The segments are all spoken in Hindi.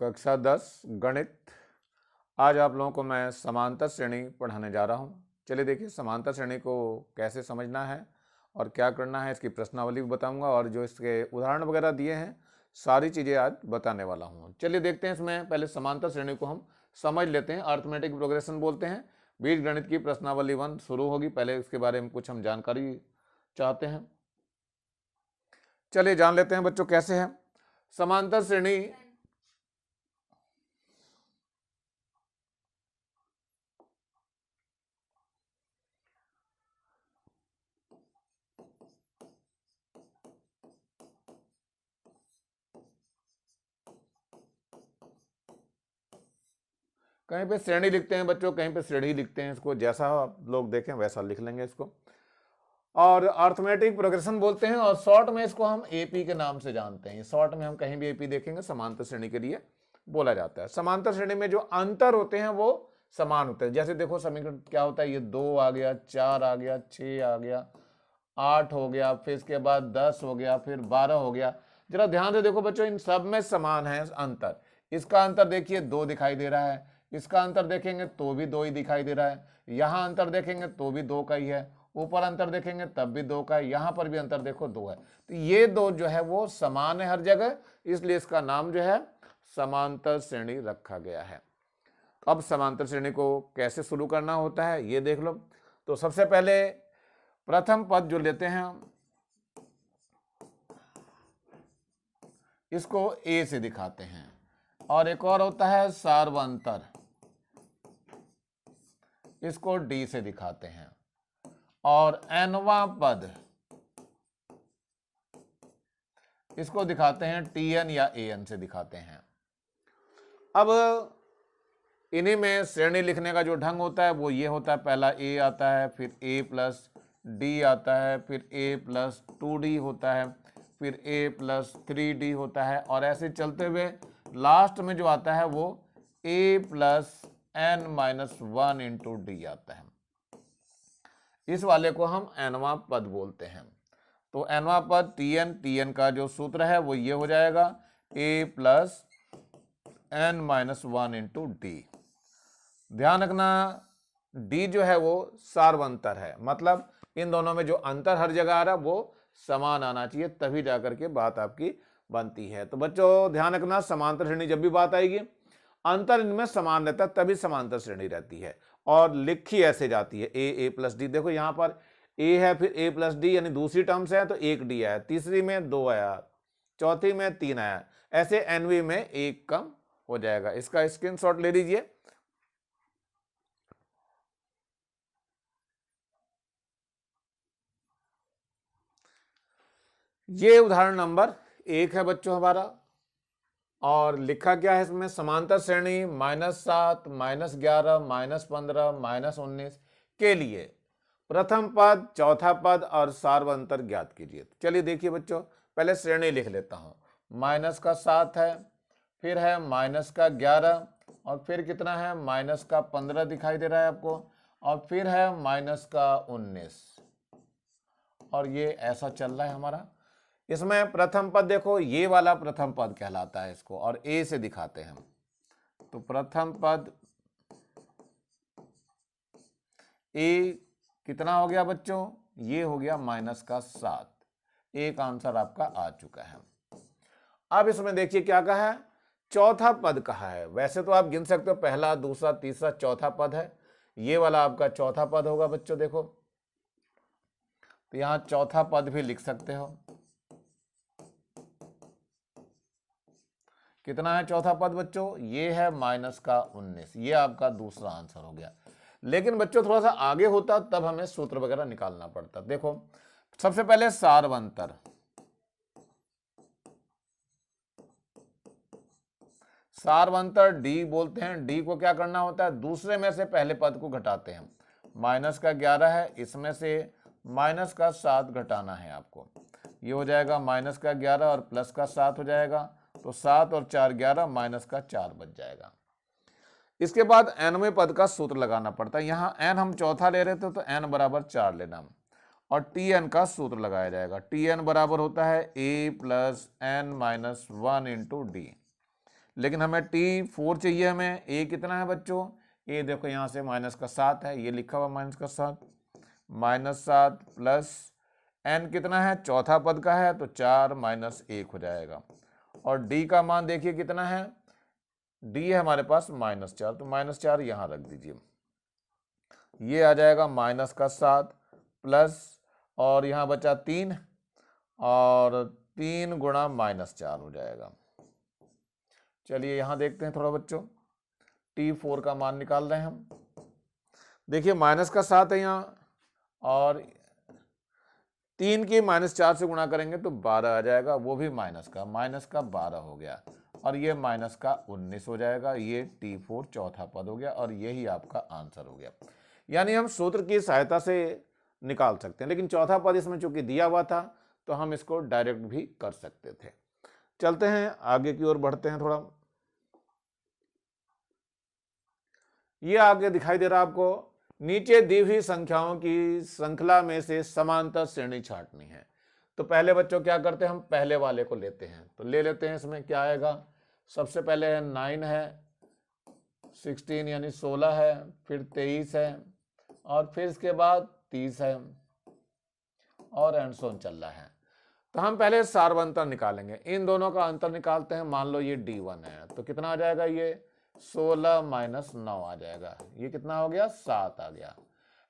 कक्षा 10 गणित। आज आप लोगों को मैं समांतर श्रेणी पढ़ाने जा रहा हूं। चलिए देखिए समांतर श्रेणी को कैसे समझना है और क्या करना है, इसकी प्रश्नावली भी बताऊंगा और जो इसके उदाहरण वगैरह दिए हैं सारी चीज़ें आज बताने वाला हूं। चलिए देखते हैं, इसमें पहले समांतर श्रेणी को हम समझ लेते हैं। अर्थमेटिक प्रोग्रेशन बोलते हैं। बीज गणित की प्रश्नावली 1 शुरू होगी, पहले इसके बारे में कुछ हम जानकारी चाहते हैं। चलिए जान लेते हैं बच्चों कैसे है समांतर श्रेणी। कहीं पे श्रेणी लिखते हैं बच्चों, कहीं पे श्रेणी लिखते हैं, इसको जैसा आप लोग देखें वैसा लिख लेंगे इसको। और अर्थमेटिक प्रोग्रेशन बोलते हैं और शॉर्ट में इसको हम एपी के नाम से जानते हैं। शॉर्ट में हम कहीं भी एपी देखेंगे समांतर श्रेणी के लिए बोला जाता है। समांतर श्रेणी में जो अंतर होते हैं वो समान होते हैं। जैसे देखो समीकरण क्या होता है, ये 2 आ गया, 4 आ गया, 6 आ गया, 8 हो गया, फिर इसके बाद 10 हो गया, फिर 12 हो गया। जरा ध्यान से देखो बच्चों, इन सब में समान है अंतर। इसका अंतर देखिए 2 दिखाई दे रहा है, इसका अंतर देखेंगे तो भी 2 ही दिखाई दे रहा है, यहाँ अंतर देखेंगे तो भी 2 का ही है, ऊपर अंतर देखेंगे तब भी 2 का है, यहाँ पर भी अंतर देखो 2 है। तो ये 2 जो है वो समान है हर जगह, इसलिए इसका नाम जो है समांतर श्रेणी रखा गया है। अब समांतर श्रेणी को कैसे शुरू करना होता है ये देख लो। तो सबसे पहले प्रथम पद जो लेते हैं इसको ए से दिखाते हैं, और एक और होता है सार्वंतर, इसको डी से दिखाते हैं, और एनवा पद इसको दिखाते हैं टीएन या एएन से दिखाते हैं। अब इन्हीं में श्रेणी लिखने का जो ढंग होता है वो ये होता है, पहला ए आता है, फिर ए प्लस डी आता है, फिर ए प्लस 2d होता है, फिर ए प्लस 3d होता है, और ऐसे चलते हुए लास्ट में जो आता है वो a plus n minus 1 into d आता है। इस वाले को हम एनवा पद बोलते हैं। तो एनवा पद टीएन का जो सूत्र है वो ये हो जाएगा a plus n minus 1 into d. ध्यान रखना डी जो है वो सार्वंतर है, मतलब इन दोनों में जो अंतर हर जगह आ रहा है वो समान आना चाहिए, तभी जाकर के बात आपकी बनती है। तो बच्चों ध्यान रखना, समांतर श्रेणी जब भी बात आएगी अंतर इनमें समान रहता है तभी समांतर श्रेणी रहती है, और लिखी ऐसे जाती है ए प्लस डी। देखो यहाँ पर ए है, फिर ए प्लस डी यानी दूसरी टर्म से है तो 1 डी आया, तीसरी में 2 आया, चौथी में 3 आया, ऐसे एनवी में 1 कम हो जाएगा। इसका स्क्रीनशॉट ले लीजिए। ये उदाहरण नंबर 1 है बच्चों हमारा, और लिखा क्या है इसमें, समांतर श्रेणी -7, -11, -15, -19 के लिए प्रथम पद, चौथा पद और सार्वंतर ज्ञात कीजिए। चलिए देखिए बच्चों, पहले श्रेणी लिख लेता हूं। -7 है, फिर है -11, और फिर कितना है -15 दिखाई दे रहा है आपको, और फिर है -19, और ये ऐसा चल रहा है हमारा। इसमें प्रथम पद देखो, ये वाला प्रथम पद कहलाता है इसको, और ए से दिखाते हैं हम। तो प्रथम पद ए कितना हो गया बच्चों, ये हो गया -7। एक आंसर आपका आ चुका है। अब इसमें देखिए क्या कहा है, चौथा पद कहा है। वैसे तो आप गिन सकते हो, पहला, दूसरा, तीसरा, चौथा पद है, ये वाला आपका चौथा पद होगा बच्चों। देखो तो यहां चौथा पद भी लिख सकते हो। कितना है चौथा पद बच्चों, ये है -19, ये आपका दूसरा आंसर हो गया। लेकिन बच्चों थोड़ा सा आगे होता तब हमें सूत्र वगैरह निकालना पड़ता। देखो सबसे पहले सार्वंतर, सार्वंतर डी बोलते हैं। डी को क्या करना होता है, दूसरे में से पहले पद को घटाते हैं। -11 है, इसमें से -7 घटाना है आपको, ये हो जाएगा -11 और +7 हो जाएगा, तो 7 और 4 11, -4 बच जाएगा। इसके बाद एनवें पद का सूत्र लगाना पड़ता है। यहाँ एन हम चौथा ले रहे थे तो एन बराबर 4 लेना, और टी एन का सूत्र लगाया जाएगा। टी एन बराबर होता है a plus n minus 1 into d. लेकिन हमें T4 चाहिए, हमें A कितना है बच्चों, A देखो यहाँ से -7 है, ये लिखा हुआ -7, -7 प्लस n कितना है, चौथा पद का है तो 4 - 1 हो जाएगा। और D का मान देखिए कितना है, D है हमारे पास -4, तो -4 यहाँ रख दीजिए। ये आ जाएगा -7 प्लस, और यहाँ बचा 3, और 3 गुणा -4 हो जाएगा। चलिए यहाँ देखते हैं थोड़ा बच्चों, T4 का मान निकाल रहे हैं हम। देखिए -7 है यहाँ, और 3 की -4 से गुणा करेंगे तो 12 आ जाएगा, वो भी माइनस का 12 हो गया, और ये -19 हो जाएगा। ये T4 चौथा पद हो गया, और यही आपका आंसर हो गया। यानी हम सूत्र की सहायता से निकाल सकते हैं, लेकिन चौथा पद इसमें चूंकि दिया हुआ था तो हम इसको डायरेक्ट भी कर सकते थे। चलते हैं आगे की ओर बढ़ते हैं थोड़ा। ये आगे दिखाई दे रहा है आपको, नीचे दी हुई संख्याओं की श्रृंखला में से समांतर श्रेणी छांटनी है। तो पहले बच्चों क्या करते हैं, हम पहले वाले को लेते हैं, तो ले लेते हैं। इसमें क्या आएगा, सबसे पहले है 9 है, 16 यानी 16 है, फिर 23 है, और फिर इसके बाद 30 है, और एंड सो ऑन चल रहा है। तो हम पहले सार्वंतर निकालेंगे, इन दोनों का अंतर निकालते हैं। मान लो ये D1 है, तो कितना आ जाएगा, ये 16 - 9 आ जाएगा। ये कितना हो गया, 7 आ गया।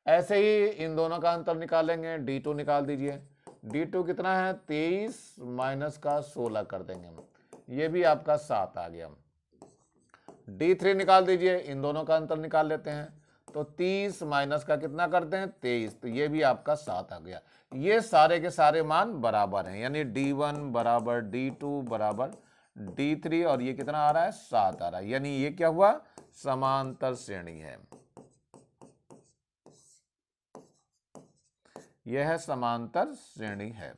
ऐसे ही इन दोनों का अंतर निकालेंगे, D2 निकाल दीजिए। D2 कितना है, 23 माइनस का 16 कर देंगे हम, ये भी आपका 7 आ गया। D3 निकाल दीजिए, इन दोनों का अंतर निकाल लेते हैं, तो 30 माइनस का कितना करते हैं, 23, तो ये भी आपका 7 आ गया। ये सारे के सारे मान बराबर हैं, यानी D1 बराबर D2 बराबर D3, और ये कितना आ रहा है, 7 आ रहा है। यानी ये क्या हुआ, समांतर श्रेणी है। यह है समांतर श्रेणी है।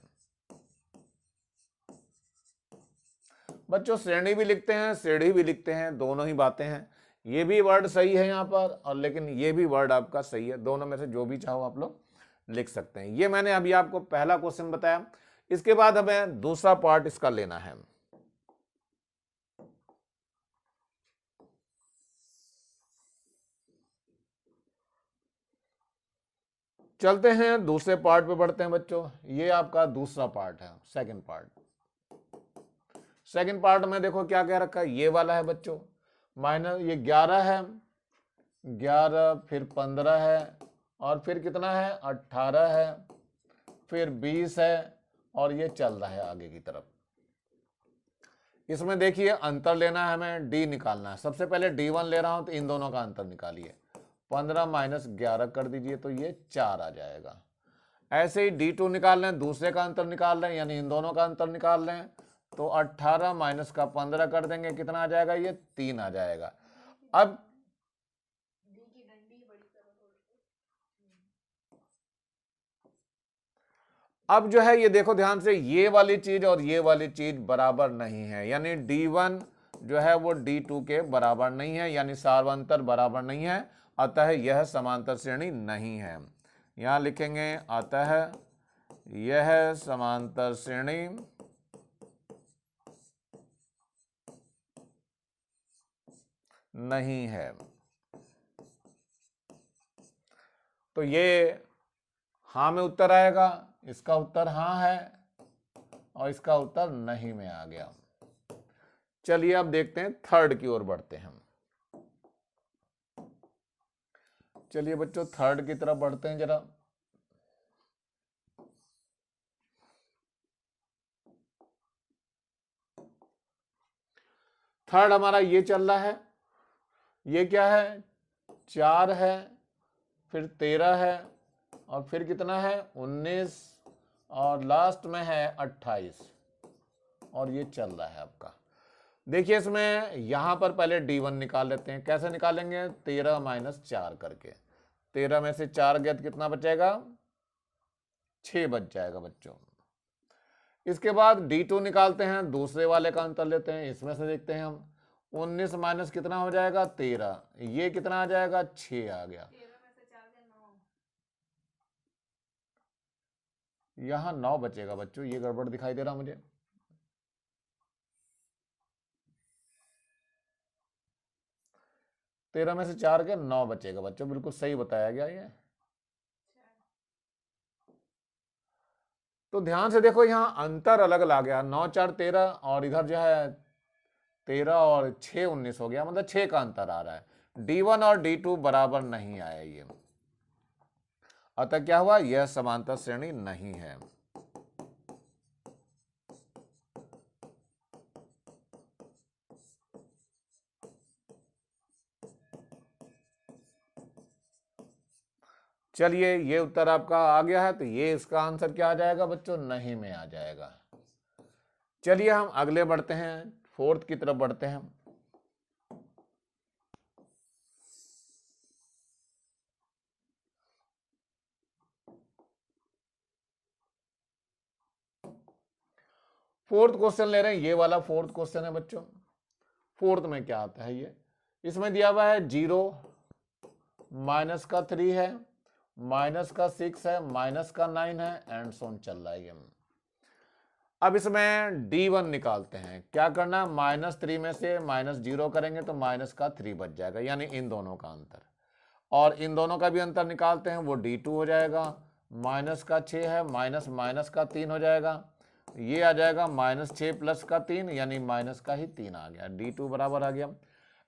बच्चों श्रेणी भी लिखते हैं, श्रेणी भी लिखते हैं, दोनों ही बातें हैं। ये भी वर्ड सही है यहाँ पर, और लेकिन ये भी वर्ड आपका सही है। दोनों में से जो भी चाहो आप लोग लिख सकते हैं। ये मैंने अभी आपको पहला क्वेश्चन बताया। इसके बाद हमें दूसरा पार्ट इसका लेना है। चलते हैं दूसरे पार्ट पे बढ़ते हैं बच्चों। ये आपका दूसरा पार्ट है, सेकंड पार्ट। सेकंड पार्ट में देखो क्या कह रखा है, ये वाला है बच्चों, माइनस ये 11 है, 11 फिर 15 है, और फिर कितना है, 18 है, फिर 20 है, और ये चल रहा है आगे की तरफ। इसमें देखिए अंतर लेना है हमें, D निकालना है। सबसे पहले D1 ले रहा हूं, तो इन दोनों का अंतर निकालिए। 15 माइनस 11 कर दीजिए, तो ये 4 आ जाएगा। ऐसे ही D2 निकाल लें, दूसरे का अंतर निकाल लें, यानी इन दोनों का अंतर निकाल लें, तो 18 माइनस का 15 कर देंगे, कितना आ जाएगा, ये 3 आ जाएगा। अब जो है ये देखो ध्यान से, ये वाली चीज और ये वाली चीज बराबर नहीं है, यानी D1 जो है वो D2 के बराबर नहीं है, यानी सार्वंतर बराबर नहीं है, अतः यह समांतर श्रेणी नहीं है। यहां लिखेंगे अतः यह समांतर श्रेणी नहीं है। तो ये हाँ में उत्तर आएगा, इसका उत्तर हाँ है, और इसका उत्तर नहीं में आ गया। चलिए अब देखते हैं थर्ड की ओर बढ़ते हैं हम। चलिए बच्चों थर्ड की तरफ बढ़ते हैं जरा। थर्ड हमारा ये चल रहा है, ये क्या है, 4 है, फिर 13 है, और फिर कितना है, 19, और लास्ट में है 28, और ये चल रहा है आपका। देखिए इसमें यहां पर पहले D1 निकाल लेते हैं। कैसे निकालेंगे, 13 माइनस 4 करके। 13 में से 4 गया तो कितना बचेगा, 6 बच जाएगा बच्चों। इसके बाद D2 निकालते हैं, दूसरे वाले का अंतर लेते हैं। इसमें से देखते हैं हम, 19 माइनस कितना हो जाएगा, 13, ये कितना आ जाएगा, 6 आ गया। यहां 9 बचेगा बच्चों, ये गड़बड़ दिखाई दे रहा मुझे। 13 में से 4 के 9 बचेगा बच्चों, बिल्कुल सही बताया गया ये। तो ध्यान से देखो यहाँ अंतर अलग ला गया, 9 4 13 और इधर जो है 13 और 6 19 हो गया, मतलब 6 का अंतर आ रहा है। D1 और D2 बराबर नहीं आया ये, अतः क्या हुआ, यह समांतर श्रेणी नहीं है। चलिए ये उत्तर आपका आ गया है, तो ये इसका आंसर क्या आ जाएगा बच्चों, नहीं में आ जाएगा। चलिए हम अगले बढ़ते हैं, फोर्थ की तरफ बढ़ते हैं। फोर्थ क्वेश्चन ले रहे हैं, ये वाला फोर्थ क्वेश्चन है बच्चों। फोर्थ में क्या आता है ये, इसमें दिया हुआ है 0, माइनस का 3 है, माइनस का 6 है, माइनस का 9 है, एंड सोन चल रहा है ये। अब इसमें D1 निकालते हैं, क्या करना है, -3 में से -0 करेंगे तो माइनस का 3 बच जाएगा, यानी इन दोनों का अंतर, और इन दोनों का भी अंतर निकालते हैं, वो D2 हो जाएगा। माइनस का 6 है, माइनस माइनस का 3 हो जाएगा, ये आ जाएगा -6 प्लस का 3, यानी माइनस का ही 3 आ गया, D2 बराबर आ गया।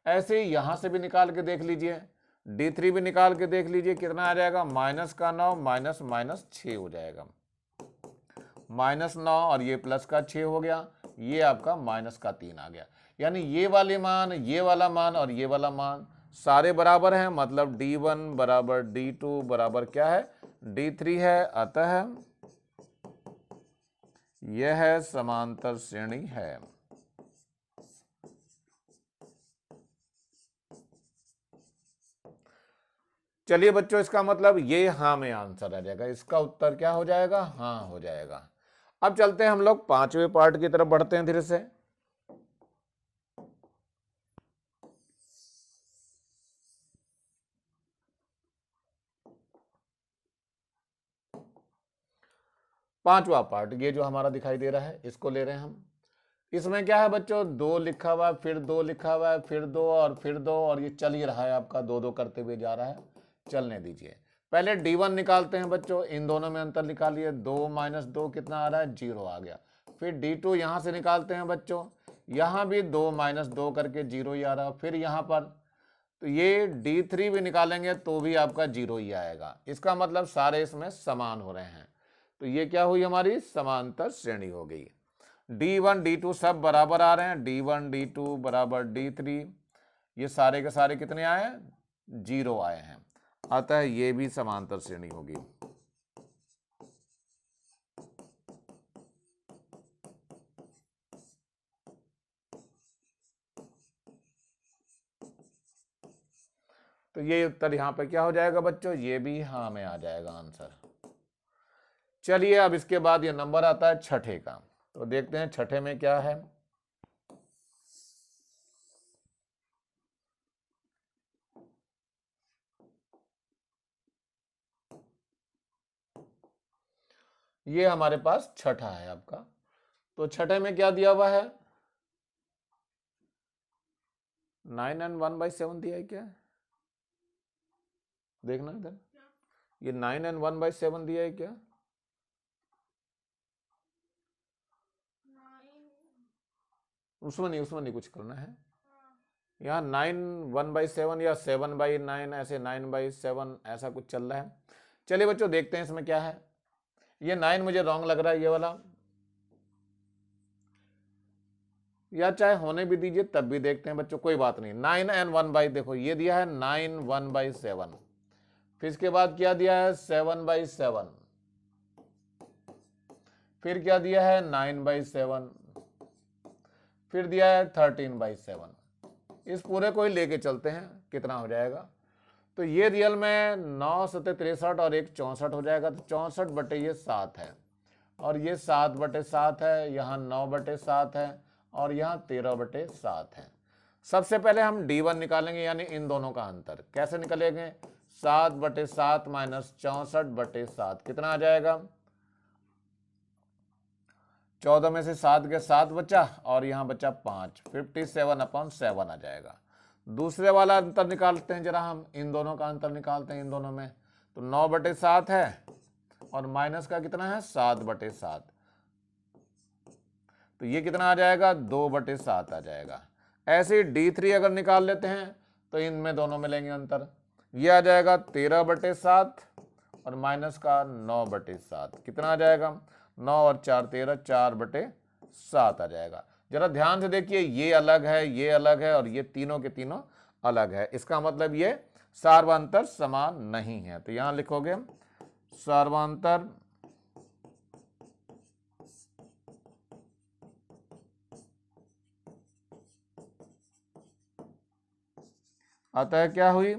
ऐसे ही यहां से भी निकाल के देख लीजिए, D3 भी निकाल के देख लीजिए, कितना आ जाएगा, माइनस का 9 माइनस माइनस 6 हो जाएगा, -9 और ये प्लस का 6 हो गया, ये आपका माइनस का 3 आ गया। यानी ये वाले मान, ये वाला मान और ये वाला मान सारे बराबर हैं, मतलब D1 बराबर D2 बराबर क्या है, D3 है, अतः यह है समांतर श्रेणी है। चलिए बच्चों, इसका मतलब ये हाँ में आंसर आ जाएगा, इसका उत्तर क्या हो जाएगा, हाँ हो जाएगा। अब चलते हैं हम लोग पांचवें पार्ट की तरफ बढ़ते हैं धीरे से। पांचवा पार्ट ये जो हमारा दिखाई दे रहा है, इसको ले रहे हैं हम। इसमें क्या है बच्चों, 2 लिखा हुआ है, फिर 2 लिखा हुआ है, फिर 2 और फिर 2, और ये चल ही रहा है आपका, 2 2 करते हुए जा रहा है, चलने दीजिए। पहले D1 निकालते हैं बच्चों, इन दोनों में अंतर निकालिए, 2 - 2 कितना आ रहा है, 0 आ गया। फिर D2 यहां से निकालते हैं बच्चों, यहां भी 2 - 2 करके 0 ही आ रहा है। फिर यहां पर तो ये D3 भी निकालेंगे तो भी आपका 0 ही आएगा, इसका मतलब सारे इसमें समान हो रहे हैं, तो ये क्या हुई, हमारी समांतर श्रेणी हो गई। D1 D2 सब बराबर आ रहे हैं, D1 D2 बराबर D3, ये सारे के सारे कितने आए, 0 आए हैं, अतः ये भी समांतर श्रेणी होगी। तो ये उत्तर यहां पे क्या हो जाएगा बच्चों, ये भी हाँ में आ जाएगा आंसर। चलिए अब इसके बाद ये नंबर आता है छठे का, तो देखते हैं छठे में क्या है। ये हमारे पास छठा है आपका, तो छठे में क्या दिया हुआ है, 9 and 1/7 दिया है क्या, देखना इधर, ये 9 and 1/7 दिया है क्या, उसमें नहीं कुछ करना है, यहाँ 9 1/7 या 7/9, ऐसे 9/7 ऐसा कुछ चल रहा है। चलिए बच्चों देखते हैं इसमें क्या है, ये 9 मुझे रॉन्ग लग रहा है ये वाला, या चाहे होने भी दीजिए तब भी देखते हैं बच्चों, कोई बात नहीं। 9 and 1/, देखो ये दिया है 9 1/7, फिर इसके बाद क्या दिया है 7/7, फिर क्या दिया है 9/7, फिर दिया है 13/7। इस पूरे को ही लेके चलते हैं, कितना हो जाएगा, तो ये रियल में 9 7 63 और 1 64 हो जाएगा, तो 64 बटे ये 7 है, और ये 7 बटे 7 है, यहाँ 9 बटे 7 है, और यहाँ 13 बटे 7 है। सबसे पहले हम D1 निकालेंगे, यानी इन दोनों का अंतर कैसे निकलेंगे, 7 बटे 7 माइनस 64 बटे 7 कितना आ जाएगा, 14 में से 7 के 7 बचा, और यहाँ बचा 5, 57/7 आ जाएगा। दूसरे वाला अंतर निकालते हैं जरा, हम इन दोनों का अंतर निकालते हैं इन दोनों में। तो 9/7 है और माइनस का कितना है 7/7, तो ये कितना आ जाएगा 2/7 आ जाएगा। ऐसे ही D3 अगर निकाल लेते हैं तो इनमें दोनों में लेंगे अंतर, ये आ जाएगा 13/7 और माइनस का 9/7, कितना आ जाएगा 9 और 4 13, 4/7 आ जाएगा। जरा ध्यान से देखिए, ये अलग है, ये अलग है और ये तीनों के तीनों अलग है, इसका मतलब ये सार्वंतर समान नहीं है। तो यहां लिखोगे सार्वंतर अतः क्या हुई,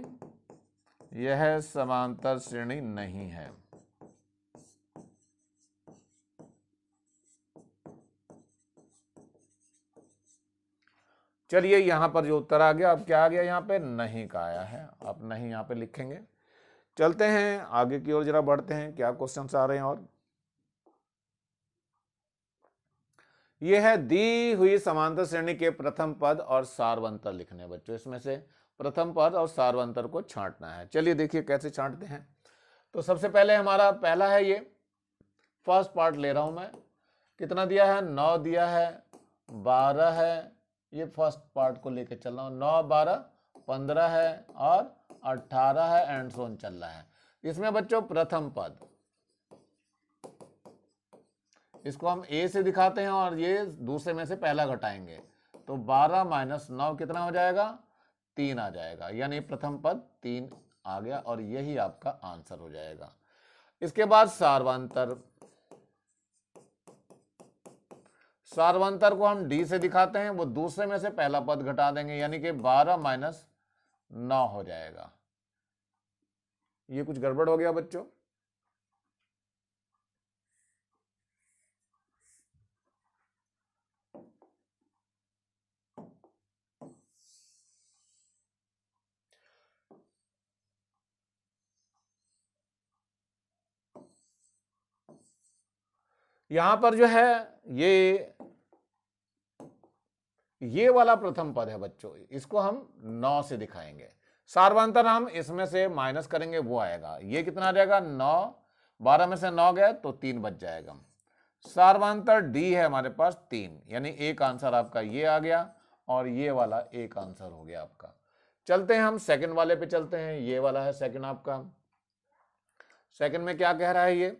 यह समांतर श्रेणी नहीं है। चलिए यहां पर जो उत्तर आ गया, अब क्या आ गया, यहां पे नहीं का आया है, आप नहीं यहां पे लिखेंगे। चलते हैं आगे की ओर, जरा बढ़ते हैं क्या क्वेश्चंस आ रहे हैं। और यह है दी हुई समांतर श्रेणी के प्रथम पद और सार्वंतर लिखने। बच्चों इसमें से प्रथम पद और सार्वंतर को छांटना है। चलिए देखिए कैसे छांटते हैं। तो सबसे पहले हमारा पहला है, ये फर्स्ट पार्ट ले रहा हूं मैं, कितना दिया है 9 दिया है, 12 है, ये फर्स्ट पार्ट को लेके चल रहा हूं, 9 12 15 है और 18 है, एंड सोन चल रहा है। इसमें बच्चों प्रथम पद, इसको हम ए से दिखाते हैं और ये दूसरे में से पहला घटाएंगे, तो 12 - 9 कितना हो जाएगा 3 आ जाएगा, यानी प्रथम पद 3 आ गया और यही आपका आंसर हो जाएगा। इसके बाद सार्वंतर, सार्वंतर को हम डी से दिखाते हैं, वो दूसरे में से पहला पद घटा देंगे, यानी कि 12 - 9 हो जाएगा। ये कुछ गड़बड़ हो गया बच्चों, यहां पर जो है ये वाला प्रथम पद है बच्चों, इसको हम 9 से दिखाएंगे। सार्वंतर हम इसमें से माइनस करेंगे, वो आएगा, ये कितना आ जाएगा 9, 12 में से 9 गए तो 3 बच जाएगा। सार्वंतर डी है हमारे पास 3, यानी एक आंसर आपका ये आ गया और ये वाला एक आंसर हो गया आपका। चलते हैं हम सेकंड वाले पे चलते हैं, ये वाला है सेकंड आपका। सेकंड में क्या कह रहा है ये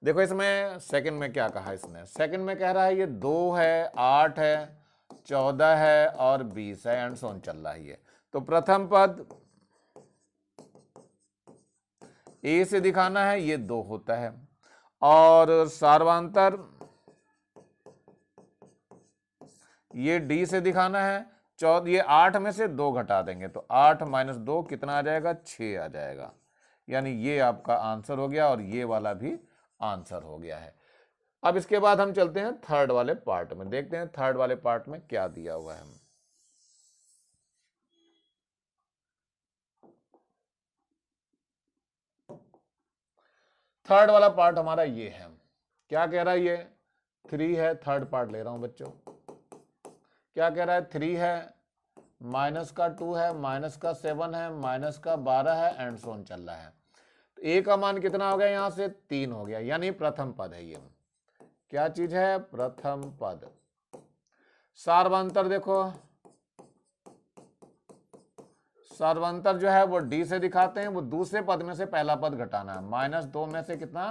देखो, इसमें सेकंड में क्या कहा, इसने सेकंड में कह रहा है ये 2 है, 8 है, 14 है और 20 है, एंड सोन चल रहा है ये। तो प्रथम पद ए से दिखाना है, ये 2 होता है, और सार्वंतर ये डी से दिखाना है, ये 8 में से 2 घटा देंगे, तो 8 - 2 कितना आ जाएगा 6 आ जाएगा, यानी ये आपका आंसर हो गया और ये वाला भी आंसर हो गया है। अब इसके बाद हम चलते हैं थर्ड वाले पार्ट में, देखते हैं थर्ड वाले पार्ट में क्या दिया हुआ है। थर्ड वाला पार्ट हमारा ये है, क्या कह रहा है ये 3 है, थर्ड पार्ट ले रहा हूं बच्चों, क्या कह रहा है 3 है, माइनस का 2 है, माइनस का 7 है, माइनस का 12 है, एंड सोन चल रहा है। तो ए का मान कितना हो गया, यहां से 3 हो गया, यानी प्रथम पद है ये। क्या चीज है, प्रथम पद। सार्वंतर देखो, सार्वंतर जो है वो डी से दिखाते हैं, वो दूसरे पद में से पहला पद घटाना है, -2 में से कितना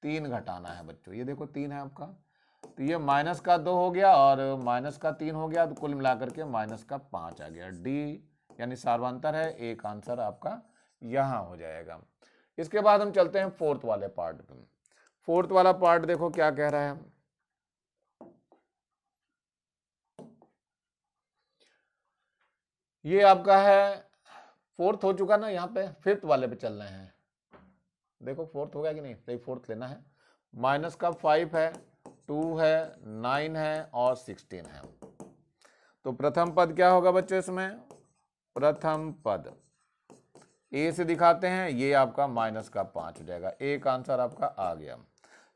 3 घटाना है बच्चों, ये देखो 3 है आपका, तो ये माइनस का 2 हो गया और माइनस का 3 हो गया, तो कुल मिलाकर के माइनस का 5 आ गया। डी यानी सार्वंतर है, एक आंसर आपका यहां हो जाएगा। इसके बाद हम चलते हैं फोर्थ वाले पार्ट पे। फोर्थ वाला पार्ट देखो क्या कह रहा है, ये आपका है फोर्थ हो चुका ना, यहाँ पे फिफ्थ वाले पे चल रहे हैं। देखो फोर्थ हो गया कि नहीं, तो फोर्थ लेना है। माइनस का 5 है, 2 है, 9 है और 16 है। तो प्रथम पद क्या होगा बच्चों, इसमें प्रथम पद ए से दिखाते हैं, ये आपका माइनस का 5 हो जाएगा, एक आंसर आपका आ गया।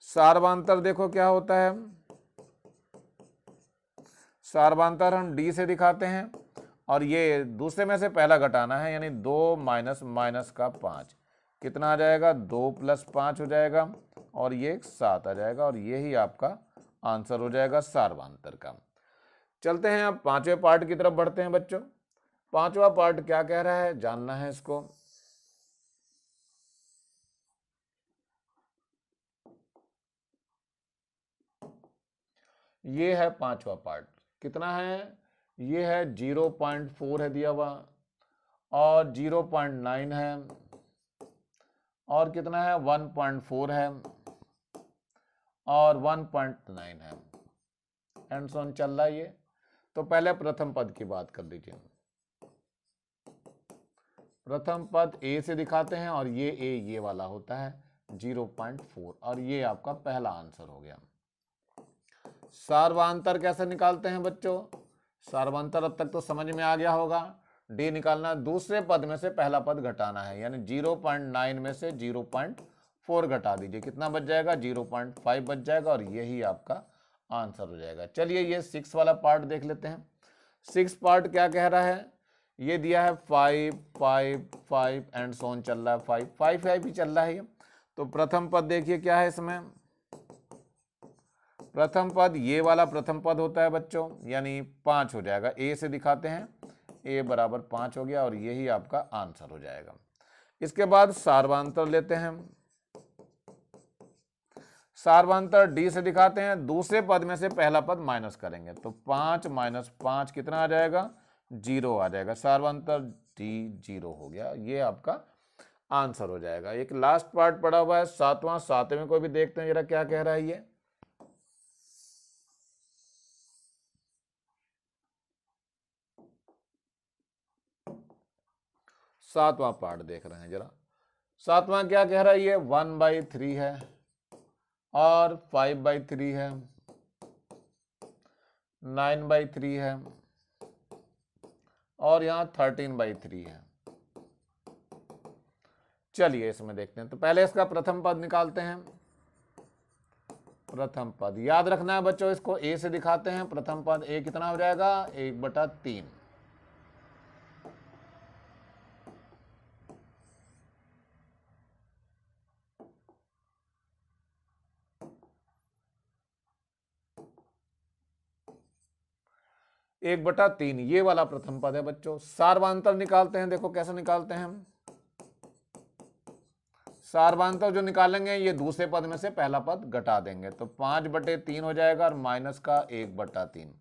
सार्वंतर देखो क्या होता है, सार्वंतर हम डी से दिखाते हैं और ये दूसरे में से पहला घटाना है, यानी 2 माइनस माइनस का 5 कितना आ जाएगा, 2 प्लस 5 हो जाएगा और ये 7 आ जाएगा और यही आपका आंसर हो जाएगा सार्वधातुक का। चलते हैं अब पांचवें पार्ट की तरफ बढ़ते हैं बच्चों। पांचवा पार्ट क्या कह रहा है, जानना है इसको। ये है पांचवा पार्ट, कितना है, ये है 0.4 है दिया हुआ और 0.9 है और कितना है 1.4 है और 1.9 है, एंड सो ऑन चल रहा है ये। तो पहले प्रथम पद की बात कर लीजिए। प्रथम पद ए से दिखाते हैं और ये ए ये वाला होता है 0.4 और ये आपका पहला आंसर हो गया। सार्वधातुक कैसे निकालते हैं बच्चों, सार्वधातुक अब तक तो समझ में आ गया होगा। डी निकालना, दूसरे पद में से पहला पद घटाना है, यानी 0.9 में से 0.4 घटा दीजिए, कितना बच जाएगा, 0.5 बच जाएगा और यही आपका आंसर हो जाएगा। चलिए ये 6 वाला पार्ट देख लेते हैं। 6 पार्ट क्या कह रहा है, ये दिया है 5 5 5 एंड सो ऑन चल रहा है, 5 5 5 ही चल रहा है ये। तो प्रथम पद देखिए क्या है इसमें, प्रथम पद ये वाला प्रथम पद होता है बच्चों, यानी 5 हो जाएगा। ए से दिखाते हैं, ए बराबर 5 हो गया और यही आपका आंसर हो जाएगा। इसके बाद सार्वधातुक लेते हैं, सार्वधातुक डी से दिखाते हैं, दूसरे पद में से पहला पद माइनस करेंगे तो 5 माइनस 5 कितना आ जाएगा, 0 आ जाएगा। सार्वधातुक डी 0 हो गया, ये आपका आंसर हो जाएगा। एक लास्ट पार्ट पड़ा हुआ है सातवां, सातवें को भी देखते हैं जरा क्या कह रहा है ये। सातवां पार्ट देख रहे हैं जरा, सातवां क्या कह रहा है ये, 1/3 है और 5/3 है, 9/3 है और यहाँ 13/3 है। चलिए इसमें देखते हैं, तो पहले इसका प्रथम पद निकालते हैं। प्रथम पद याद रखना है बच्चों, इसको ए से दिखाते हैं, प्रथम पद ए कितना हो जाएगा, 1/3। एक बटा तीन ये वाला प्रथम पद है बच्चों। सार्वधातुक निकालते हैं, देखो कैसे निकालते हैं हम। सार्वधातुक जो निकालेंगे ये दूसरे पद में से पहला पद घटा देंगे तो 5/3 हो जाएगा और माइनस का 1/3,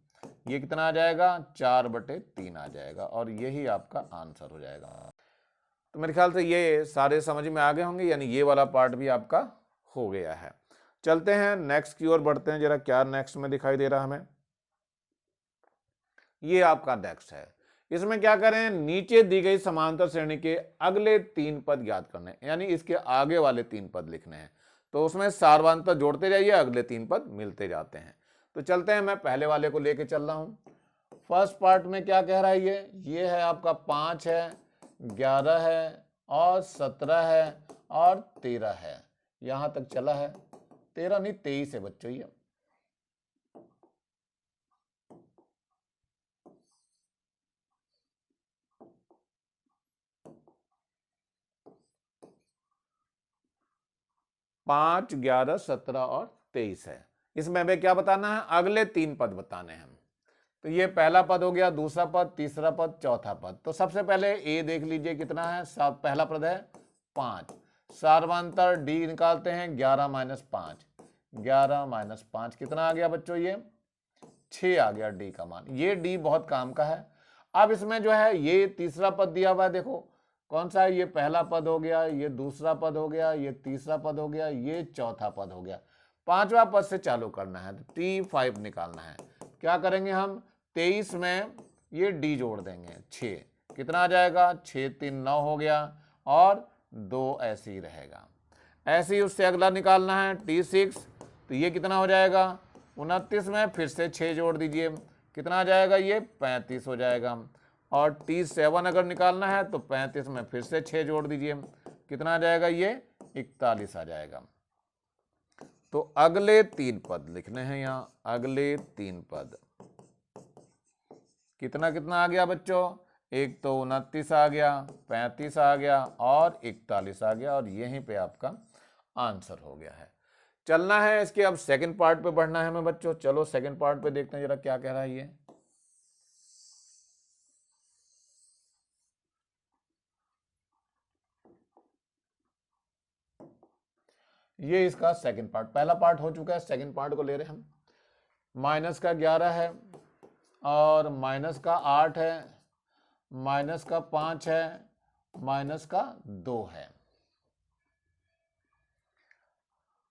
ये कितना आ जाएगा, 4/3 आ जाएगा और यही आपका आंसर हो जाएगा। तो मेरे ख्याल से ये सारे समझ में आ गए होंगे, यानी ये वाला पार्ट भी आपका हो गया है। चलते हैं नेक्स्ट की ओर बढ़ते हैं, जरा क्या नेक्स्ट में दिखाई दे रहा हमें। ये आपका नेक्स्ट है, इसमें क्या करें, नीचे दी गई समांतर श्रेणी के अगले 3 पद ज्ञात करने, यानी इसके आगे वाले 3 पद लिखने हैं। तो उसमें सार्वधातुक जोड़ते जाइए, अगले 3 पद मिलते जाते हैं। तो चलते हैं, मैं पहले वाले को लेके चल रहा हूं। फर्स्ट पार्ट में क्या कह रहा है ये है आपका 5 है, 11 है और 17 है और 13 है, यहां तक चला है। 13 नहीं 23 है बच्चों ये। पांच, 11, 17 और 23 है। इसमें हमें क्या बताना है, अगले 3 पद बताने हैं। तो ये पहला पद हो गया, दूसरा पद, तीसरा पद, चौथा पद। तो सबसे पहले ए देख लीजिए कितना है, पहला पद है 5। सार्वधातुक डी निकालते हैं, 11 माइनस 5, 11 माइनस 5 कितना आ गया बच्चों, ये 6 आ गया डी का मान। ये डी बहुत काम का है। अब इसमें जो है ये तीसरा पद दिया हुआ है, देखो कौन सा है, ये पहला पद हो गया, ये दूसरा पद हो गया, ये तीसरा पद हो गया, ये चौथा पद हो गया। पांचवा पद से चालू करना है, तो T5 निकालना है। क्या करेंगे हम, 23 में ये डी जोड़ देंगे, 6 कितना आ जाएगा, 6 3 9 हो गया और 2 ऐसे ही रहेगा। ऐसे ही उससे अगला निकालना है T6, तो ये कितना हो जाएगा, 29 में फिर से 6 जोड़ दीजिए, कितना आ जाएगा, ये 35 हो जाएगा। और T7 अगर निकालना है तो 35 में फिर से 6 जोड़ दीजिए, कितना आ जाएगा, ये 41 आ जाएगा। तो अगले 3 पद लिखने हैं यहाँ, अगले 3 पद कितना कितना आ गया बच्चों, एक तो 29 आ गया, 35 आ गया और 41 आ गया, और यहीं पे आपका आंसर हो गया है। चलना है इसके अब सेकंड पार्ट पे बढ़ना है हमें बच्चों। चलो सेकंड पार्ट पे देखते हैं जरा क्या कह रहा है ये इसका सेकंड पार्ट। पहला पार्ट हो चुका है, सेकंड पार्ट को ले रहे हैं हम। माइनस का 11 है और माइनस का 8 है, माइनस का 5 है, माइनस का 2 है।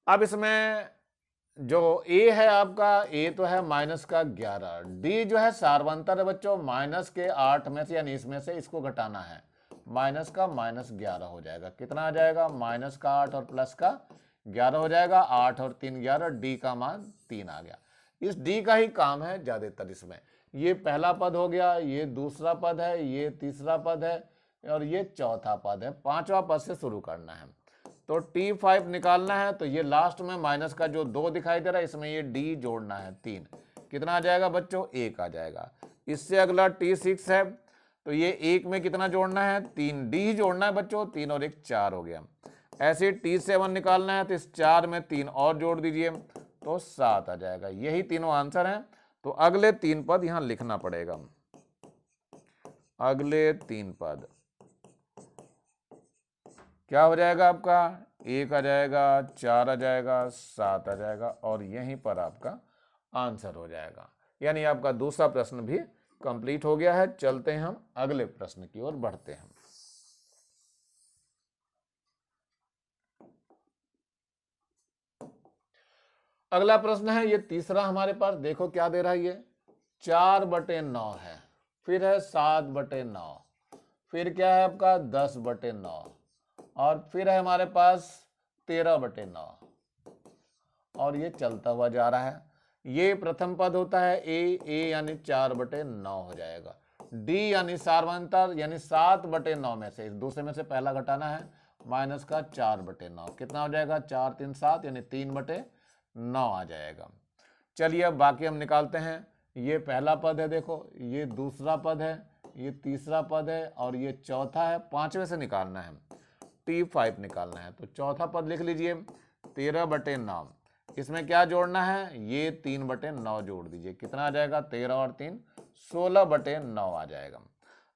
अब इसमें जो ए है आपका, ए तो है माइनस का 11, डी जो है सार्वंतर है बच्चों, माइनस के 8 में से यानी इसमें से इसको घटाना है, माइनस का -11 हो जाएगा। कितना आ जाएगा, माइनस का 8 और प्लस का 11 हो जाएगा, 8 और 3 11, डी का मान 3 आ गया। इस डी का ही काम है ज्यादातर इसमें। ये पहला पद हो गया, ये दूसरा पद है, ये तीसरा पद है और ये चौथा पद है। पांचवा पद से शुरू करना है। तो T5 निकालना है, तो ये लास्ट में माइनस का जो 2 दिखाई दे रहा है इसमें ये D जोड़ना है 3। कितना आ जाएगा बच्चों, 1 आ जाएगा। इससे अगला T6 है, तो ये 1 में कितना जोड़ना है, 3 D ही जोड़ना है बच्चों, 3 और 1 4 हो गया। ऐसे T7 निकालना है, तो इस 4 में 3 और जोड़ दीजिए तो 7 आ जाएगा। यही तीनों आंसर हैं। तो अगले 3 पद यहां लिखना पड़ेगा। अगले 3 पद क्या हो जाएगा आपका, 1 आ जाएगा, 4 आ जाएगा, 7 आ जाएगा और यहीं पर आपका आंसर हो जाएगा। यानी आपका दूसरा प्रश्न भी कंप्लीट हो गया है। चलते हैं हम अगले प्रश्न की ओर बढ़ते हैं। अगला प्रश्न है ये तीसरा हमारे पास। देखो क्या दे रहा है, ये 4/9 है, फिर है 7/9, फिर क्या है आपका 10/9 और फिर है हमारे पास 13/9 और ये चलता हुआ जा रहा है। ये प्रथम पद होता है ए यानी 4/9 हो जाएगा। डी यानी सार्वंतर यानी 7/9 में से दूसरे में से पहला घटाना है, माइनस का 4/9। कितना हो जाएगा, 4 3 7 यानी 3/9 आ जाएगा। चलिए अब बाकी हम निकालते हैं। ये पहला पद है, देखो ये दूसरा पद है, ये तीसरा पद है और ये चौथा है। पांचवें से निकालना है, T5 निकालना है। तो चौथा पद लिख लीजिए 13/9। इसमें क्या जोड़ना है, ये 3/9 जोड़ दीजिए। कितना आ जाएगा, 13 और 3 16/9 आ जाएगा।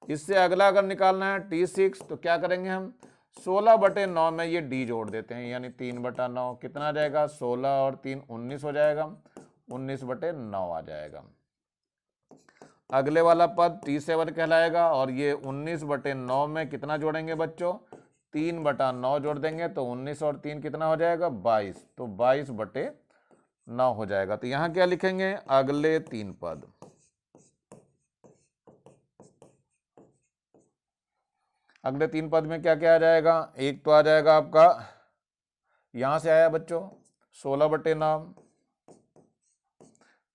इससे अगला अगर निकालना है T6, तो क्या करेंगे हम, 16/9 में ये D जोड़ देते हैं यानी 3/9। कितना आ जाएगा, 16 और 3 19 हो जाएगा, 19/9 आ जाएगा। अगले वाला पद T7 कहलाएगा और ये 19/9 में कितना जोड़ेंगे बच्चों, 3/9 जोड़ देंगे तो 19 और 3 कितना हो जाएगा, 22। तो 22/9 हो जाएगा। तो यहां क्या लिखेंगे, अगले 3 पद। अगले 3 पद में क्या क्या आ जाएगा, एक तो आ जाएगा आपका, यहां से आया बच्चों 16/9,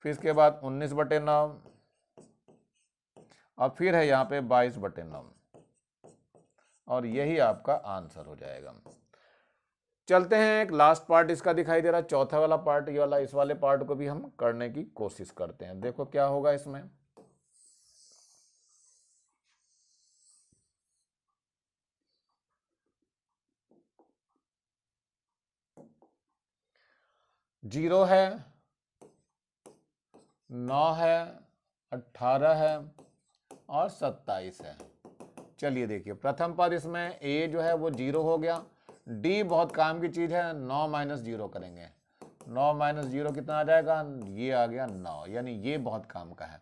फिर इसके बाद 19/9 और फिर है यहाँ पे 22/9 और यही आपका आंसर हो जाएगा। चलते हैं, एक लास्ट पार्ट इसका दिखाई दे रहा है, चौथा वाला पार्ट, ये वाला, इस वाले पार्ट को भी हम करने की कोशिश करते हैं। देखो क्या होगा इसमें। जीरो है, 9 है, 18 है और 27 है। चलिए देखिए, प्रथम पद इसमें ए जो है वो 0 हो गया। डी बहुत काम की चीज है, 9 - 0 करेंगे, 9 - 0 कितना आ जाएगा, ये आ गया 9, यानी ये बहुत काम का है।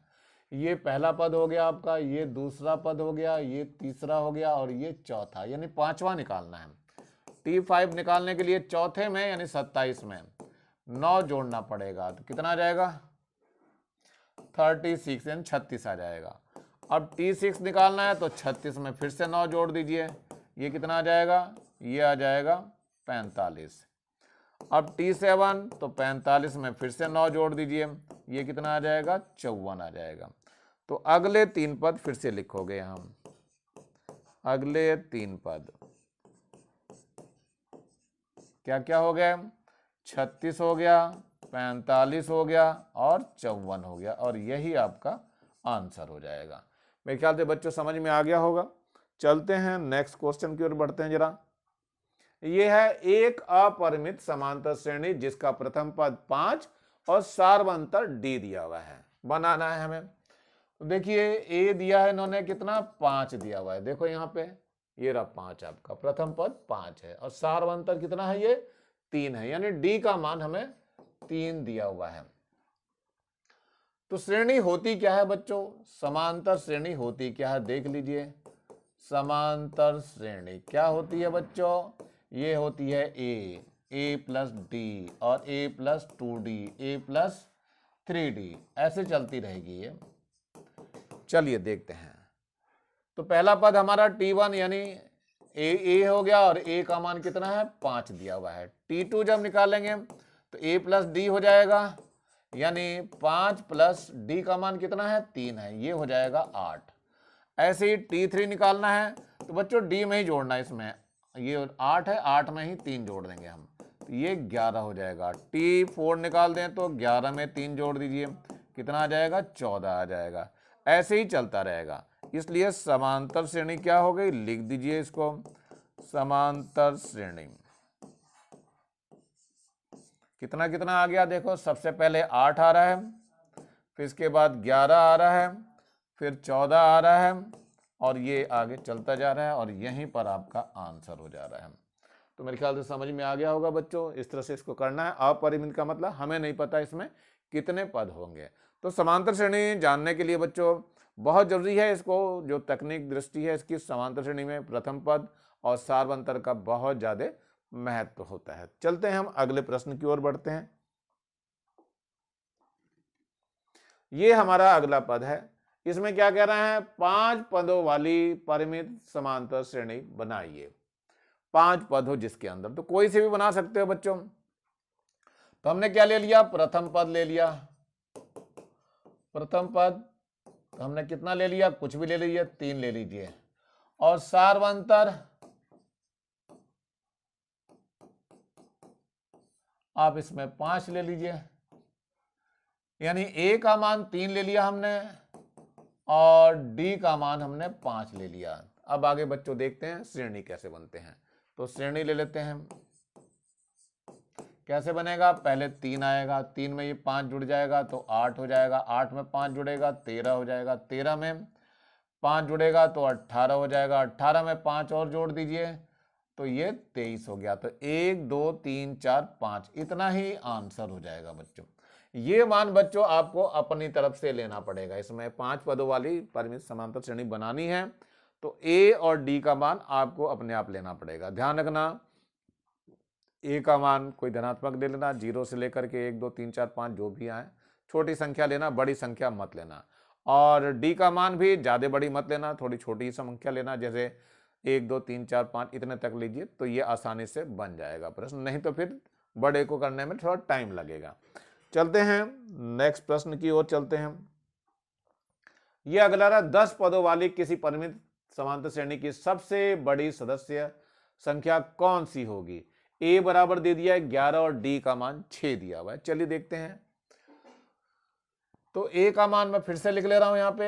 ये पहला पद हो गया आपका, ये दूसरा पद हो गया, ये तीसरा हो गया और ये चौथा, यानी पांचवा निकालना है। T5 निकालने के लिए चौथे में यानी 27 में 9 जोड़ना पड़ेगा, तो कितना आ जाएगा, 36 यानी 36 आ जाएगा। अब T6 निकालना है तो 36 में फिर से 9 जोड़ दीजिए, ये कितना आ जाएगा, ये आ जाएगा 45। अब T7 तो 45 में फिर से 9 जोड़ दीजिए, ये कितना आ जाएगा, 54 आ जाएगा। तो अगले 3 पद फिर से लिखोगे हम। अगले 3 पद क्या क्या हो गए, 36 हो गया, 45 हो गया और 54 हो गया और यही आपका आंसर हो जाएगा। मेरे ख्याल से बच्चों समझ में आ गया होगा। चलते हैं नेक्स्ट क्वेश्चन की ओर बढ़ते हैं जरा। ये है एक अपरिमित समांतर श्रेणी जिसका प्रथम पद 5 और सार्वंतर d दिया हुआ है, बनाना है हमें। तो देखिए a दिया है इन्होंने कितना, 5 दिया हुआ है। देखो यहाँ पे ये रहा 5, आपका प्रथम पद 5 है और सार्वंतर कितना है, ये 3 है, यानी d का मान हमें 3 दिया हुआ है। तो श्रेणी होती क्या है बच्चों, समांतर श्रेणी होती क्या है, देख लीजिए। समांतर श्रेणी क्या होती है बच्चों, ये होती है a प्लस डी और a plus 2d, a plus 3d, ऐसे चलती रहेगी ये। चलिए देखते हैं। तो पहला पद हमारा t1 यानी a हो गया और a का मान कितना है, 5 दिया हुआ है। t2 जब निकालेंगे तो a प्लस d हो जाएगा, यानी 5 प्लस d का मान कितना है, 3 है, ये हो जाएगा 8। ऐसे ही t3 निकालना है तो बच्चों d में ही जोड़ना है, इसमें ये 8 है, 8 में ही 3 जोड़ देंगे हम, तो ये 11 हो जाएगा। t4 निकाल दें तो 11 में 3 जोड़ दीजिए, कितना आ जाएगा, 14 आ जाएगा। ऐसे ही चलता रहेगा, इसलिए समांतर श्रेणी क्या हो गई, लिख दीजिए इसको, समांतर श्रेणी। कितना कितना आ गया, देखो सबसे पहले 8 आ रहा है, फिर इसके बाद 11 आ रहा है, फिर 14 आ रहा है और ये आगे चलता जा रहा है और यहीं पर आपका आंसर हो जा रहा है। तो मेरे ख्याल से समझ में आ गया होगा बच्चों, इस तरह से इसको करना है। अपरिमित का मतलब हमें नहीं पता इसमें कितने पद होंगे। तो समांतर श्रेणी जानने के लिए बच्चों बहुत जरूरी है, इसको जो तकनीक दृष्टि है इसकी, समांतर श्रेणी में प्रथम पद और सार्वंतर का बहुत ज्यादा महत्व होता है। चलते हैं हम अगले प्रश्न की ओर बढ़ते हैं। ये हमारा अगला पद है, इसमें क्या कह रहा है, 5 पदों वाली परिमित समांतर श्रेणी बनाइए। 5 पद हो जिसके अंदर, तो कोई से भी बना सकते हो बच्चों। तो हमने क्या ले लिया, प्रथम पद ले लिया। प्रथम पद तो हमने कितना ले लिया, कुछ भी ले लीजिए, 3 ले लीजिए। और सार्वंतर आप इसमें 5 ले लीजिए, यानी a का मान 3 ले लिया हमने और d का मान हमने 5 ले लिया। अब आगे बच्चों देखते हैं श्रेणी कैसे बनते हैं। तो श्रेणी ले लेते हैं, कैसे बनेगा, पहले 3 आएगा, 3 में ये 5 जुड़ जाएगा तो 8 हो जाएगा, 8 में 5 जुड़ेगा 13 हो जाएगा, 13 में 5 जुड़ेगा तो 18 हो जाएगा, 18 में 5 और जोड़ दीजिए तो ये 23 हो गया। तो 1 2 3 4 5 इतना ही आंसर हो जाएगा बच्चों। ये मान बच्चों आपको अपनी तरफ से लेना पड़ेगा, इसमें 5 पदों वाली परिमित समांतर श्रेणी बनानी है तो a और d का मान आपको अपने आप लेना पड़ेगा। ध्यान रखना, a का मान कोई धनात्मक ले लेना, 0 से लेकर के 1 2 3 4 5 जो भी आए, छोटी संख्या लेना, बड़ी संख्या मत लेना। और d का मान भी ज्यादा बड़ी मत लेना, थोड़ी छोटी संख्या लेना, जैसे 1 2 3 4 5 इतने तक लीजिए, तो ये आसानी से बन जाएगा प्रश्न, नहीं तो फिर बड़े को करने में थोड़ा टाइम लगेगा। चलते हैं नेक्स्ट प्रश्न की ओर चलते हैं। यह अगला रहा, 10 पदों वाली किसी परिमित समांतर श्रेणी की सबसे बड़ी सदस्य संख्या कौन सी होगी। a बराबर दे दिया है 11 और d का मान 6 दिया हुआ है। चलिए देखते हैं। तो a का मान मैं फिर से लिख ले रहा हूं, यहां पे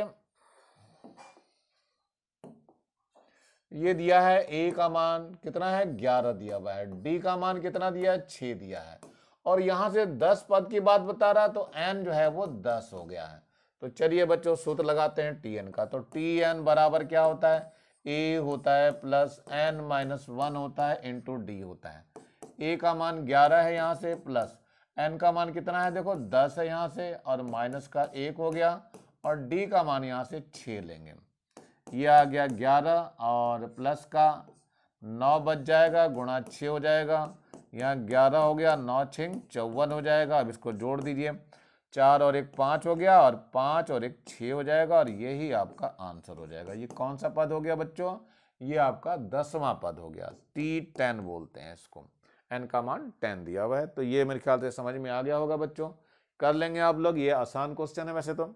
ये दिया है, a का मान कितना है 11 दिया हुआ है, d का मान कितना दिया है 6 दिया है, और यहां से 10 पद की बात बता रहा है तो n जो है वो 10 हो गया है। तो चलिए बच्चों सूत्र लगाते हैं tn का। तो tn बराबर क्या होता है, a होता है प्लस n माइनस 1 होता है इंटू d होता है। a का मान 11 है यहाँ से, प्लस n का मान कितना है, देखो 10 है यहाँ से, और माइनस का 1 हो गया, और d का मान यहाँ से 6 लेंगे। ये आ गया 11 और प्लस का 9 बच जाएगा, गुणा 6 हो जाएगा, यहाँ 11 हो गया, 9 6 54 हो जाएगा। अब इसको जोड़ दीजिए, 4 और 1 5 हो गया, और 5 और 1 6 हो जाएगा, और यही आपका आंसर हो जाएगा। ये कौन सा पद हो गया बच्चों, ये आपका 10वां पद हो गया, T10 बोलते हैं इसको, n का मान 10 दिया हुआ है। तो ये मेरे ख्याल से समझ में आ गया होगा बच्चों, कर लेंगे आप लोग, ये आसान क्वेश्चन है वैसे तो।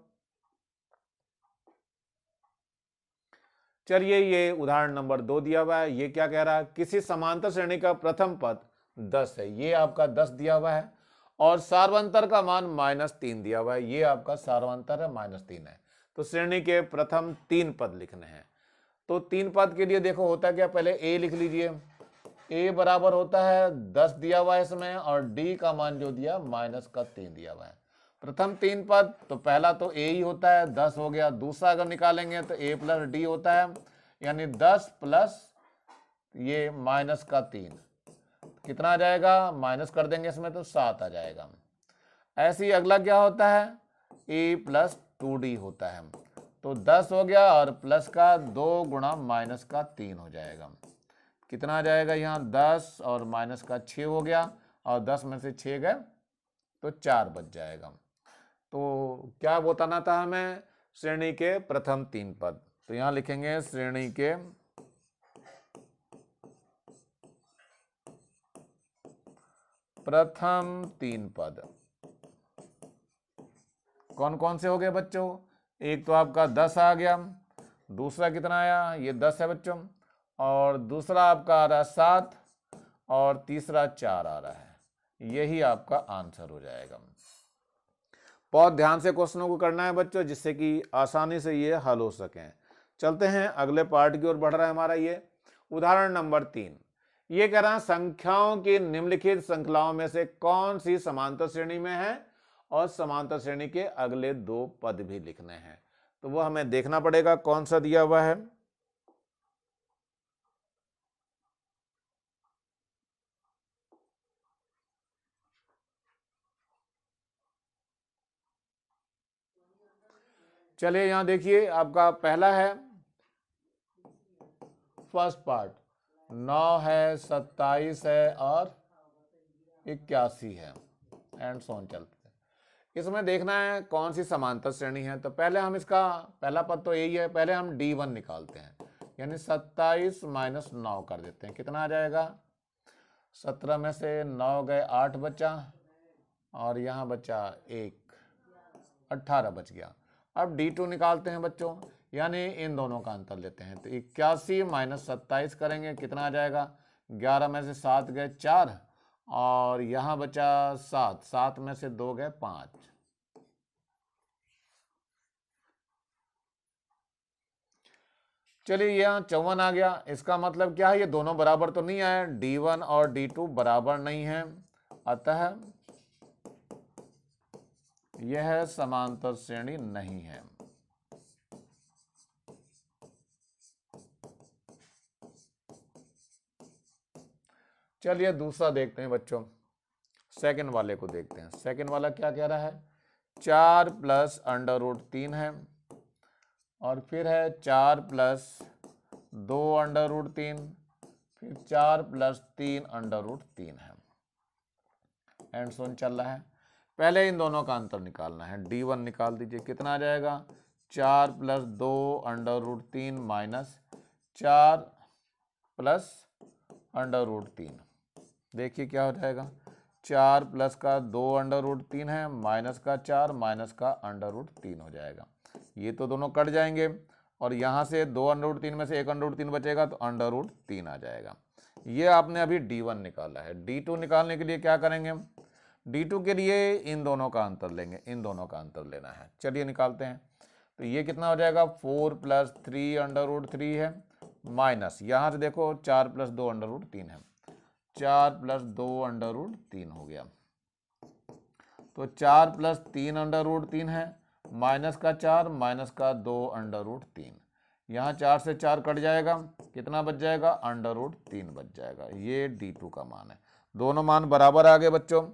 चलिए ये उदाहरण नंबर 2 दिया हुआ है, ये क्या कह रहा है, किसी समांतर श्रेणी का प्रथम पद 10 है, ये आपका 10 दिया हुआ है, और सार्वंतर का मान -3 दिया हुआ है, ये आपका सार्वंतर है -3 है। तो श्रेणी के प्रथम 3 पद लिखने हैं। तो 3 पद के लिए देखो होता क्या, पहले ए लिख लीजिए। ए बराबर होता है 10 दिया हुआ है इसमें, और डी का मान जो दिया -3 दिया हुआ है। प्रथम 3 पद तो पहला तो ए ही होता है, 10 हो गया। दूसरा अगर निकालेंगे तो ए प्लस डी होता है, यानी 10 प्लस ये -3 कितना आ जाएगा, माइनस कर देंगे इसमें तो 7 आ जाएगा। ऐसे ही अगला क्या होता है, ए प्लस 2d होता है। तो 10 हो गया और प्लस का 2 गुणा -3 हो जाएगा। कितना आ जाएगा यहाँ, 10 और माइनस का 6 हो गया, और 10 में से 6 गए तो 4 बच जाएगा। तो क्या बताना था हमें, श्रेणी के प्रथम 3 पद। तो यहाँ लिखेंगे श्रेणी के प्रथम 3 पद कौन कौन से हो गए बच्चों, एक तो आपका 10 आ गया, दूसरा कितना आया, ये 10 है बच्चों, और दूसरा आपका आ रहा है 7, और तीसरा 4 आ रहा है। यही आपका आंसर हो जाएगा। बहुत ध्यान से क्वेश्चनों को करना है बच्चों, जिससे कि आसानी से ये हल हो सकें। चलते हैं अगले पार्ट की ओर बढ़ रहा है हमारा ये उदाहरण नंबर 3। ये कह रहा है संख्याओं की निम्नलिखित श्रृंखलाओं में से कौन सी समांतर श्रेणी में है, और समांतर श्रेणी के अगले 2 पद भी लिखने हैं। तो वो हमें देखना पड़ेगा कौन सा दिया हुआ है। चलिए यहां देखिए, आपका पहला है फर्स्ट पार्ट, 9 है, 27 है और 81 है, एंड सो ऑन चलते हैं। इसमें देखना है कौन सी समांतर श्रेणी है। तो पहले हम इसका पहला पद तो यही है, पहले हम D1 निकालते हैं, यानी 27 - 9 कर देते हैं। कितना आ जाएगा, 17 में से 9 गए 8 बचा, और यहाँ बचा 1, 18 बच गया। अब D2 निकालते हैं बच्चों, यानी इन दोनों का अंतर लेते हैं। तो 81 - 27 करेंगे, कितना आ जाएगा, 11 में से 7 गए 4, और यहाँ बचा 7, 7 में से 2 गए 5। चलिए यहाँ 54 आ गया। इसका मतलब क्या है, ये दोनों बराबर तो नहीं आए, D1 और D2 बराबर नहीं है, अतः यह समांतर श्रेणी नहीं है। चलिए दूसरा देखते हैं बच्चों, सेकंड वाले को देखते हैं। सेकंड वाला क्या कह रहा है, 4 + √3 है, और फिर है 4 + 2 √3, फिर 4 + 3 √3 है, एंड सो ऑन चल रहा है। पहले इन दोनों का अंतर निकालना है। D1 निकाल दीजिए, कितना आ जाएगा, 4 + 2 √3 माइनस 4 + √3। देखिए क्या हो जाएगा, 4 प्लस का 2 √3 है, माइनस का 4, माइनस का √3 हो जाएगा। ये तो दोनों कट जाएंगे, और यहाँ से 2 √3 में से 1 √3 बचेगा, तो √3 आ जाएगा। ये आपने अभी D1 निकाला है। D2 निकालने के लिए क्या करेंगे, D2 के लिए इन दोनों का अंतर लेंगे, इन दोनों का अंतर लेना है। चलिए निकालते हैं। तो ये कितना हो जाएगा, 4 + 3 √3 है, माइनस यहाँ से देखो 4 + 2 √3 है, 4 + 2 √3 हो गया। तो 4 + 3 √3 है, माइनस का 4, माइनस का 2 √3। यहाँ 4 से 4 कट जाएगा, कितना बच जाएगा, √3 बच जाएगा। ये D2 का मान है। दोनों मान बराबर आ गए बच्चों,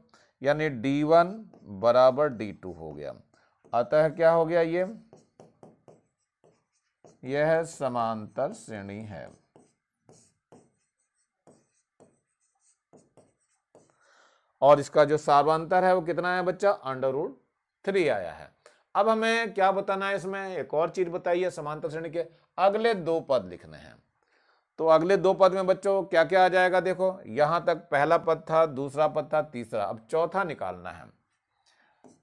यानी D1 = D2 हो गया। अतः क्या हो गया, यह समांतर श्रेणी है। और इसका जो सार्वंतर है वो कितना है बच्चा, √3 आया है। अब हमें क्या बताना है, इसमें एक और चीज बताइए, समांतर श्रेणी के अगले 2 पद लिखने हैं। तो अगले 2 पद में बच्चों क्या क्या आ जाएगा, देखो यहां तक पहला पद था, दूसरा पद था, तीसरा, अब चौथा निकालना है।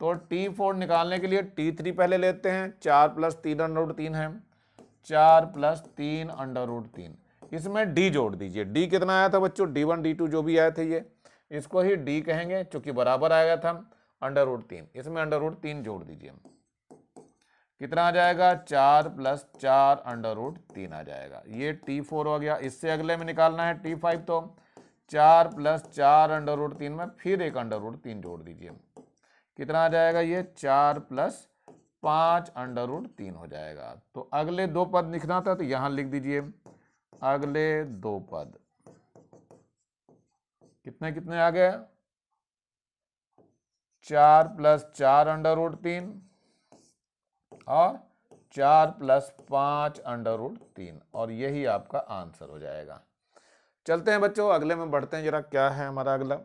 तो T4 निकालने के लिए T3 पहले लेते हैं, 4 + 3 √3 है, 4 + 3 √3। इसमें D जोड़ दीजिए। D कितना आया था बच्चों, D1 D2 जो भी आए थे, ये इसको ही D कहेंगे, चूंकि बराबर आया था √3। इसमें √3 जोड़ दीजिए। कितना आ जाएगा 4 + 4 √3 आ जाएगा। ये T4 हो गया। इससे अगले में निकालना है T5, तो 4 + 4 √3 में फिर एक √3 जोड़ दीजिए। कितना आ जाएगा ये 4 + 5 √3 हो जाएगा। तो अगले दो पद लिखना था तो यहां लिख दीजिए अगले दो पद कितने कितने आ गए 4 + 4 √3 और 4 + 5 √3 और यही आपका आंसर हो जाएगा। चलते हैं बच्चों अगले में बढ़ते हैं जरा क्या है हमारा अगला।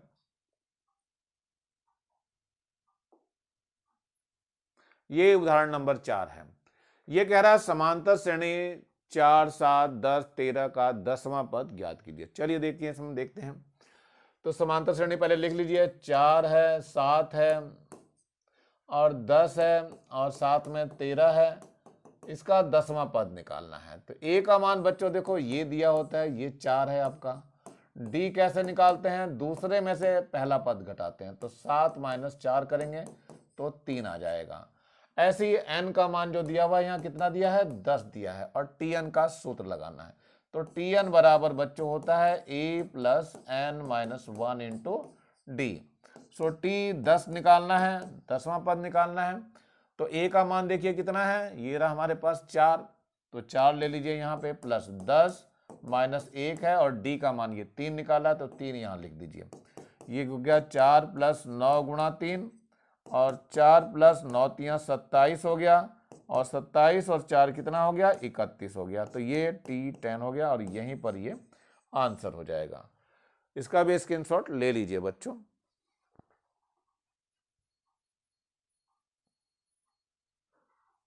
ये उदाहरण नंबर 4 है। ये कह रहा है समांतर श्रेणी 4, 7, 10, 13 का 10वां पद ज्ञात कीजिए। चलिए देखिए इसमें देखते हैं। तो समांतर श्रेणी पहले लिख लीजिए 4 है, 7 है और 10 है और साथ में 13 है। इसका 10वां पद निकालना है। तो ए का मान बच्चों देखो ये दिया होता है, ये 4 है आपका। डी कैसे निकालते हैं, दूसरे में से पहला पद घटाते हैं। तो 7 - 4 करेंगे तो 3 आ जाएगा। ऐसे ही एन का मान जो दिया हुआ है यहाँ कितना दिया है 10 दिया है और टी एन का सूत्र लगाना है। तो टी एन बराबर बच्चों होता है ए + n - 1 × डी। सो टी 10 निकालना है, 10वां पद निकालना है। तो ए का मान देखिए कितना है, ये रहा हमारे पास 4। तो 4 ले लीजिए यहाँ पे प्लस 10 - 1 है और डी का मान ये 3 निकाला तो 3 यहाँ लिख दीजिए। ये हो गया 4 + 9 × 3 और 4 + 9 × 3 27 हो गया और 27 और 4 कितना हो गया 31 हो गया। तो ये T10 हो गया और यहीं पर ये आंसर हो जाएगा। इसका भी स्क्रीनशॉट ले लीजिए बच्चों।